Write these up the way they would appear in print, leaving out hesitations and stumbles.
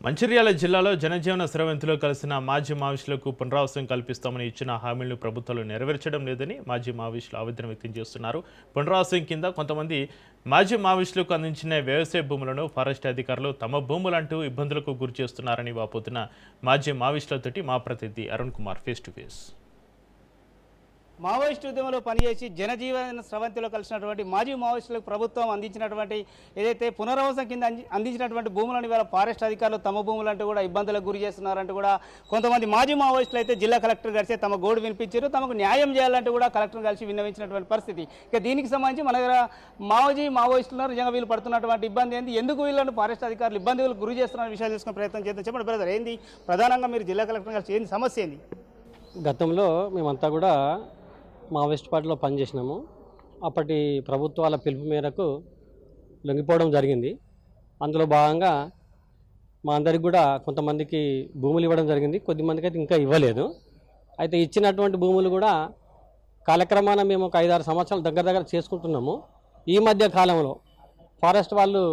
మంచిర్యాల జిల్లాలో జనజీవన స్రవంతిలో కలిసిన మాజీ మావోయిస్టులకు పునరావాసం కల్పిస్తామని ఇచ్చిన హామీలను ప్రభుత్వాలు నెరవేర్చడం లేదని మాజీ మావోయిస్టులు ఆవేదన వ్యక్తం చేస్తున్నారు. పునరావాసం కింద కొంతమంది మాజీ మావోయిస్టులకు అందించిన వ్యవసాయ భూములను ఫారెస్ట్ అధికారులు తమ భూములంటూ ఇబ్బందులకు గురి చేస్తున్నారని వాపోతున్న మాజీ మావోయిస్టులతోటి మా ప్రతినిధి Arun Kumar face to face. Maoist ఉద్యమంలో పనిచేసి జనజీవన స్రవంతిలో కలిసినటువంటి మాజీ మావోయిస్టులకు ప్రభుత్వం అందించినటువంటి ఏదైతే పునరావాసం కింద అందించినటువంటి భూములను ఇవాళ ఫారెస్ట్ అధికారులు తమ భూములంటూ కూడా ఇబ్బందులకు గురి చేస్తున్నారంటూ కూడా కొంతమంది మాజీ మావోయిస్టులు అయితే జిల్లా కలెక్టర్ కలిసి తమ గోడు వినిపించారు. తమకు న్యాయం చేయాలంటూ కూడా కలెక్టర్ కలిసి విన్నవించినటువంటి పరిస్థితి. ఇక దీనికి సంబంధించి మన దగ్గర మావోయిస్టులు నిజంగా వీళ్ళు పడుతున్నటువంటి ఇబ్బంది ఏంది, ఎందుకు వీళ్ళని ఫారెస్ట్ అధికారులు ఇబ్బందులకు గురి చేస్తున్న విషయాలు తెలుసుకునే ప్రయత్నం చేద్దాం. చెప్పండి బ్రదర్, ఏంది ప్రధానంగా మీరు జిల్లా కలెక్టర్ కలిసి ఏంది సమస్య ఏంది? గతంలో మేమంతా కూడా మావోయిస్ట్ పార్టీలో పనిచేసినాము. అప్పటి ప్రభుత్వాల పిలుపు మేరకు లొంగిపోవడం జరిగింది. అందులో భాగంగా మా అందరికి కూడా కొంతమందికి భూములు ఇవ్వడం జరిగింది, కొద్దిమందికి అయితే ఇంకా ఇవ్వలేదు. అయితే ఇచ్చినటువంటి భూములు కూడా కాలక్రమాన మేము ఒక 5-6 సంవత్సరాలు దగ్గర చేసుకుంటున్నాము. ఈ మధ్య కాలంలో ఫారెస్ట్ వాళ్ళు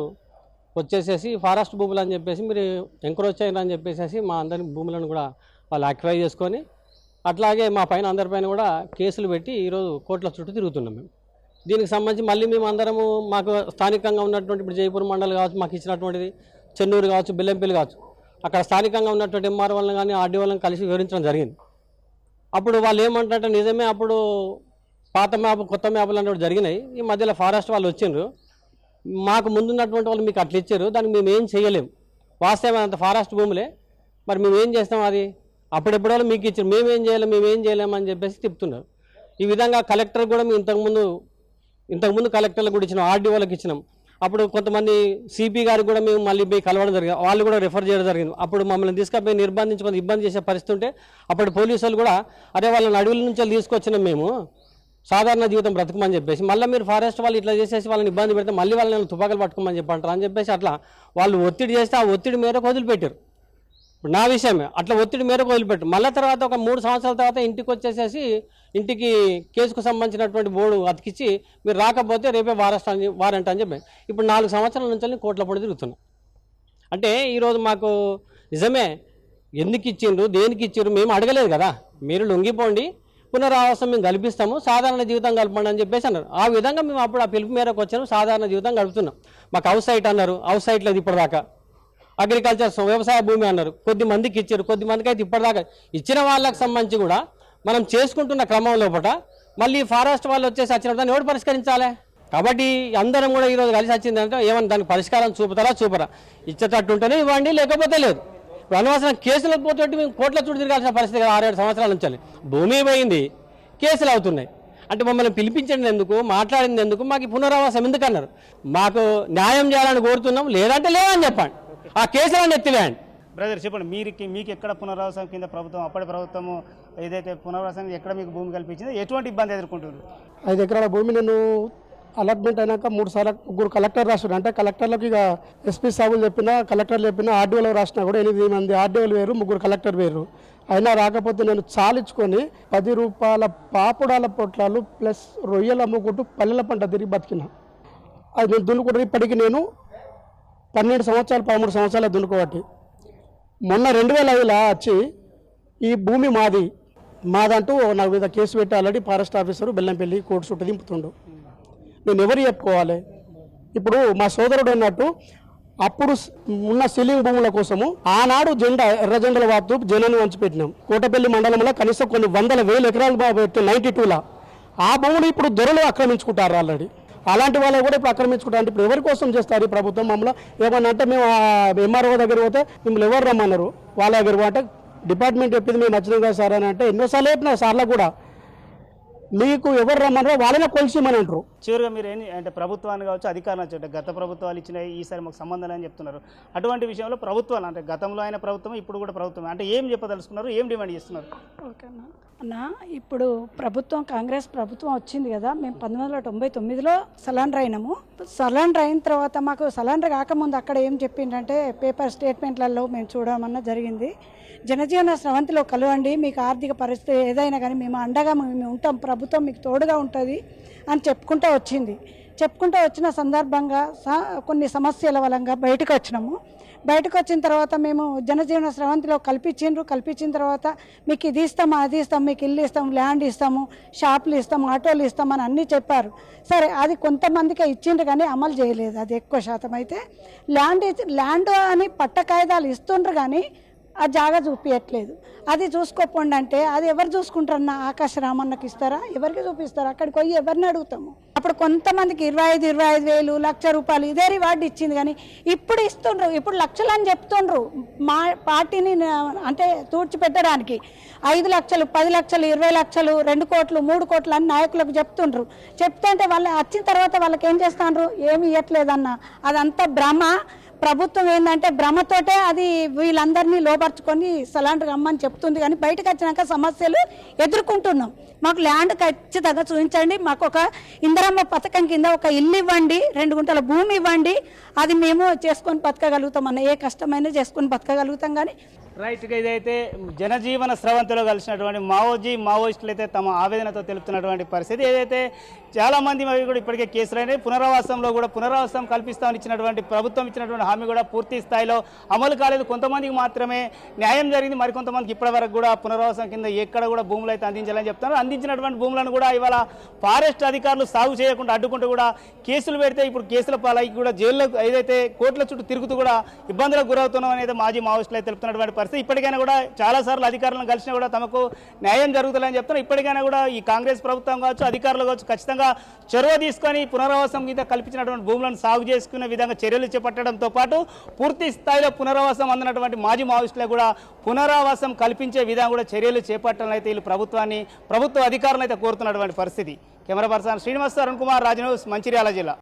వచ్చేసేసి ఫారెస్ట్ భూములు అని చెప్పేసి మీరు ఎంక్రోచ్ అయ్యారని చెప్పేసి మా అందరి భూములను కూడా వాళ్ళు ఆక్యుపై చేసుకొని అట్లాగే మా పైన అందరిపైన కూడా కేసులు పెట్టి ఈరోజు కోర్టుల చుట్టూ తిరుగుతున్నాం. మేము దీనికి సంబంధించి మళ్ళీ మేము అందరము మాకు స్థానికంగా ఉన్నటువంటి ఇప్పుడు జైపూర్ మండలి కావచ్చు, మాకు ఇచ్చినటువంటిది చెన్నూరు కావచ్చు, బెల్లంపల్లి కావచ్చు, అక్కడ స్థానికంగా ఉన్నటువంటి ఎంఆర్ వాళ్ళని కానీ ఆర్డీ వాళ్ళని కలిసి వివరించడం జరిగింది. అప్పుడు వాళ్ళు ఏమంటారంటే నిజమే అప్పుడు పాత మ్యాప్ కొత్త మ్యాపులు అనేవి జరిగినాయి. ఈ మధ్యలో ఫారెస్ట్ వాళ్ళు వచ్చిండ్రు, మాకు ముందున్నటువంటి వాళ్ళు మీకు అట్లా ఇచ్చారు, దానికి మేము ఏం చేయలేము, వాస్తవమే అంత ఫారెస్ట్ భూములే, మరి మేము ఏం చేస్తాం, అది అప్పుడెప్పుడో మీకు ఇచ్చారు, మేమేం చేయలేము అని చెప్పేసి చెప్తున్నారు. ఈ విధంగా కలెక్టర్ కూడా మేము ఇంతకుముందు కలెక్టర్లకు కూడా ఇచ్చినాం, ఆర్డీ వాళ్ళకి ఇచ్చినాం. అప్పుడు కొంతమంది సిపి గారికి కూడా మేము మళ్ళీ పోయి కలవడం జరిగింది, వాళ్ళు కూడా రిఫర్ చేయడం జరిగింది. అప్పుడు మమ్మల్ని తీసుకపోయి నిర్బంధించుకొని ఇబ్బంది చేసే పరిస్థితి ఉంటే అప్పుడు పోలీసు వాళ్ళు కూడా అరే వాళ్ళని అడవుల నుంచి తీసుకొచ్చినాం మేము సాధారణ జీవితం బ్రతకమని చెప్పేసి, మళ్ళీ మీరు ఫారెస్ట్ వాళ్ళు ఇట్లా చేసేసి వాళ్ళని ఇబ్బంది పెడితే మళ్ళీ వాళ్ళని తుపాకులు పట్టుకోమని చెప్పంటారు అని చెప్పేసి అట్లా వాళ్ళు ఒత్తిడి చేస్తే ఆ ఒత్తిడి మేరకు వదిలిపెట్టారు. ఇప్పుడు నా విషయమే అట్లా ఒత్తిడి మేరకు వదిలిపెట్టు మళ్ళీ తర్వాత ఒక 3 సంవత్సరాల తర్వాత ఇంటికి వచ్చేసేసి ఇంటికి కేసుకు సంబంధించినటువంటి బోర్డు అతికిచ్చి మీరు రాకపోతే రేపే వారెంట్ అని చెప్పి ఇప్పుడు 4 సంవత్సరాల నుంచి కోట్ల పొడి తిరుగుతున్నాం. అంటే ఈరోజు మాకు నిజమే ఎందుకు ఇచ్చిండ్రు, దేనికి ఇచ్చిండ్రు మేము అడగలేదు కదా, మీరు లొంగిపోండి, పునరావాసం మేము కల్పిస్తాము, సాధారణ జీవితం కలపండి అని చెప్పేసి అన్నారు. ఆ విధంగా మేము అప్పుడు ఆ పిలుపు మేరకు వచ్చాము, సాధారణ జీవితం గడుపుతున్నాం. మాకు హౌస్ సైట్ అన్నారు, హౌస్ సైట్ లేదు ఇప్పటిదాకా. అగ్రికల్చర్ వ్యవసాయ భూమి అన్నారు, కొద్ది మందికి ఇచ్చారు, కొద్ది మందికి అయితే ఇప్పటిదాకా ఇచ్చిన వాళ్ళకి సంబంధించి కూడా మనం చేసుకుంటున్న క్రమం లోపల మళ్ళీ ఫారెస్ట్ వాళ్ళు వచ్చేసి వచ్చిన దాన్ని ఎవరు పరిష్కరించాలి? కాబట్టి అందరం కూడా ఈరోజు కలిసి వచ్చిందంటే ఏమన్నా దానికి పరిష్కారం చూపరా, ఇచ్చేటట్టు ఉంటేనే ఇవ్వండి, లేకపోతే లేదు. ఇప్పుడు అనవసరం కేసులకు పోతే మేము కోట్ల చుట్టూ తిరగాల్సిన పరిస్థితి 6-7 సంవత్సరాల నుంచి భూమి పోయింది, కేసులు అవుతున్నాయి. అంటే మమ్మల్ని పిలిపించండి ఎందుకు, మాట్లాడింది ఎందుకు, మాకు పునరావాసం ఎందుకు అన్నారు. మాకు న్యాయం చేయాలని కోరుతున్నాం, లేదంటే లేదని చెప్పండి, ఆ కేసులను ఎత్తివేయండి. బ్రదర్ చెప్పండి, మీకు ఎక్కడ పునరావాసం కింద ప్రభుత్వం అప్పటి ప్రభుత్వము ఏదైతే పునరావాసం ఎక్కడ మీకు భూమి కల్పించిందో ఎటువంటి ఇబ్బంది ఎదుర్కొంటున్నారు? 5 ఎకరాల భూమి నేను అలాట్మెంట్ అయినాక 3 కలెక్టర్ రాస్తున్నారు. అంటే కలెక్టర్లకు ఇక ఎస్పీ సాబులు చెప్పినా, కలెక్టర్లు చెప్పినా, ఆర్డీఓలు రాసినా కూడా 8 మంది ఆర్డీఓలు వేరు, 3 కలెక్టర్ వేరు. అయినా రాకపోతే నేను చాలించుకొని 10 రూపాయల పాపుడాల పొట్లాలు ప్లస్ రొయ్యలు అమ్ముకుంటూ పల్లెల పంట తిరిగి బతికినా. అది నేను దున్నుకుంటే ఇప్పటికి నేను 12 సంవత్సరాలు 13 సంవత్సరాలు దున్నుకోబట్టి మొన్న 2005లో వచ్చి ఈ భూమి మాదంటూ నా మీద కేసు పెట్టి already forest officer Bellampalli court చుట్టూ దింపుతుండు. నేను ఎవరు చెప్పుకోవాలి? ఇప్పుడు మా సోదరుడు అన్నట్టు అప్పుడు ఉన్న సీలింగ్ భూముల కోసము ఆనాడు ఎర్ర జెండల వాతు జనాన్ని వంచిపెట్టినాం. కోటపల్లి మండలంలో కనీసం కొన్ని 100,000 ఎకరాలు 92లా ఆ భూములు ఇప్పుడు దొరలు ఆక్రమించుకుంటారు ఆల్రెడీ. అలాంటి వాళ్ళు కూడా ఇప్పుడు ఆక్రమించుకుంటారు. ఇప్పుడు ఎవరి కోసం చేస్తారు ఈ ప్రభుత్వం? మమ్మల్ని ఏమన్నా అంటే మేము ఎంఆర్ఓ దగ్గర పోతే మిమ్మల్ని ఎవరు రమ్మన్నారు, వాళ్ళ దగ్గర పోతే డిపార్ట్మెంట్ చెప్పింది మేము నచ్చినాం కదా సార్ అని అంటే ఎన్నోసార్లు చెప్పినా సార్లు కూడా మీకు ఎవరు రమ్మన్నారో వాళ్ళనే కొలిసిమని అంటారు. చివరిగా మీరు ఏంటి అంటే ప్రభుత్వాన్ని కావచ్చు, అధికారులు అంటే గత ప్రభుత్వాలు ఇచ్చినాయి, ఈసారి మాకు సంబంధం అని చెప్తున్నారు. అటువంటి విషయంలో ప్రభుత్వాలు అంటే గతంలో అయిన ప్రభుత్వం ఇప్పుడు కూడా ప్రభుత్వం అంటే ఏం చెప్పదలుచుకున్నారు, ఏం డిమాండ్ చేస్తున్నారు? ఓకేనా అన్న, ఇప్పుడు ప్రభుత్వం కాంగ్రెస్ ప్రభుత్వం వచ్చింది కదా, మేము 1999లో సరెండర్ అయినాము. సరెండర్ అయిన తర్వాత మాకు సరెండర్ కాకముందు అక్కడ ఏం చెప్పిందంటే పేపర్ స్టేట్మెంట్లలో మేము చూడమన్నా జరిగింది, జనజీవన స్రవంతిలో కలవండి, మీకు ఆర్థిక పరిస్థితి ఏదైనా కానీ మేము అండగా మేము ఉంటాం, ప్రభుత్వం మీకు తోడుగా ఉంటుంది అని చెప్పుకుంటూ వచ్చింది. చెప్పుకుంటూ వచ్చిన సందర్భంగా కొన్ని సమస్యల వలంగా బయటకు వచ్చినాము. బయటకు వచ్చిన తర్వాత మేము జనజీవన స్రవంతిలో కల్పించిన తర్వాత మీకు ఇది ఇస్తాము అది ఇస్తాము మీకు ఇల్లు ఇస్తాము ల్యాండ్ ఇస్తాము షాపులు ఇస్తాము ఆటోలు ఇస్తామని అన్నీ చెప్పారు. సరే అది కొంతమందికి ఇచ్చిండ్రు కానీ అమలు చేయలేదు. అది ఎక్కువ శాతం అయితే ల్యాండ్ అని పట్ట కాయిదాలు ఇస్తుండ్రు కానీ ఆ జాగా చూపించట్లేదు. అది చూసుకోపోండి అంటే అది ఎవరు చూసుకుంటారన్న ఆకాశ రామన్నకి ఇస్తారా? ఎవరికి చూపిస్తారా? అక్కడికి పోయి ఎవరిని అడుగుతాము? అప్పుడు కొంతమందికి 25,000 లక్ష రూపాయలు ఇదే రివార్డు ఇచ్చింది కానీ ఇప్పుడు ఇస్తుండ్రు. ఇప్పుడు లక్షలు అని చెప్తుండ్రు మా పార్టీని అంటే తూడ్చిపెట్టడానికి 5 లక్షలు 10 లక్షలు 20 లక్షలు 2 కోట్లు 3 కోట్లు అని నాయకులకు చెప్తుండ్రు. చెప్తుంటే వాళ్ళు వచ్చిన తర్వాత వాళ్ళకి ఏం చేస్తాండ్రు? ఏమి ఇవ్వట్లేదన్న. అదంతా భ్రమ. ప్రభుత్వం ఏంటంటే భ్రమతోటే అది వీళ్ళందరినీ లోపరుచుకొని సలాంటి రమ్మని చెప్తుంది కానీ బయటకు వచ్చినాక సమస్యలు ఎదుర్కొంటున్నాం. మాకు ల్యాండ్ ఖచ్చితంగా చూపించండి, మాకు ఒక ఇందిరమ్మ పథకం కింద ఒక ఇల్లు ఇవ్వండి, 2 గుంటల భూమి ఇవ్వండి, అది మేము చేసుకొని బతకగలుగుతాం అన్న. ఏ కష్టమైనా చేసుకొని బతకగలుగుతాం. కానీ రైట్గా ఇదైతే జనజీవన స్రవంతిలో కలిసినటువంటి మావోయిస్టులు అయితే తమ ఆవేదనతో తెలుపుతున్నటువంటి పరిస్థితి. ఏదైతే చాలామంది కూడా ఇప్పటికే కేసులైన పునరావాసం కల్పిస్తామని ఇచ్చినటువంటి ప్రభుత్వం ఇచ్చినటువంటి హామీ కూడా పూర్తి స్థాయిలో అమలు కాలేదు. కొంతమందికి మాత్రమే న్యాయం జరిగింది, మరికొంతమందికి ఇప్పటి వరకు కూడా పునరావాసం కింద ఎక్కడ కూడా భూములు అయితే అందించాలని చెప్తున్నారు. అందించినటువంటి భూములను కూడా ఇవాళ ఫారెస్ట్ అధికారులు సాగు చేయకుండా అడ్డుకుంటూ కూడా కేసులు పెడితే ఇప్పుడు కేసుల పాలై కూడా జైల్లో ఏదైతే కోర్టుల చుట్టూ తిరుగుతూ కూడా ఇబ్బందులకు గురవుతున్నాం అనేది మాజీ మావోయిస్టులు అయితే తెలుపుతున్నటువంటి పరిస్థితి. ఇప్పటికైనా కూడా చాలాసార్లు అధికారులను కలిసినా కూడా తమకు న్యాయం జరుగుతుందని చెప్తున్నారు. ఇప్పటికైనా కూడా ఈ కాంగ్రెస్ ప్రభుత్వం కావచ్చు అధికారులు కావచ్చు ఖచ్చితంగా చొరవ తీసుకొని పునరావాసం మీద కల్పించినటువంటి భూములను సాగు చేసుకునే విధంగా చర్యలు చేపట్టడంతో పాటు పూర్తి స్థాయిలో పునరావాసం అందినటువంటి మాజీ మావోయిస్టులకు కూడా పునరావాసం కల్పించే విధంగా కూడా చర్యలు చేపట్టాలని అయితే వీళ్ళు ప్రభుత్వ అధికారులను అయితే కోరుతున్నటువంటి పరిస్థితి. Camera person Srinivas, Arun Kumar, Raj news, Mancherial జిల్లా.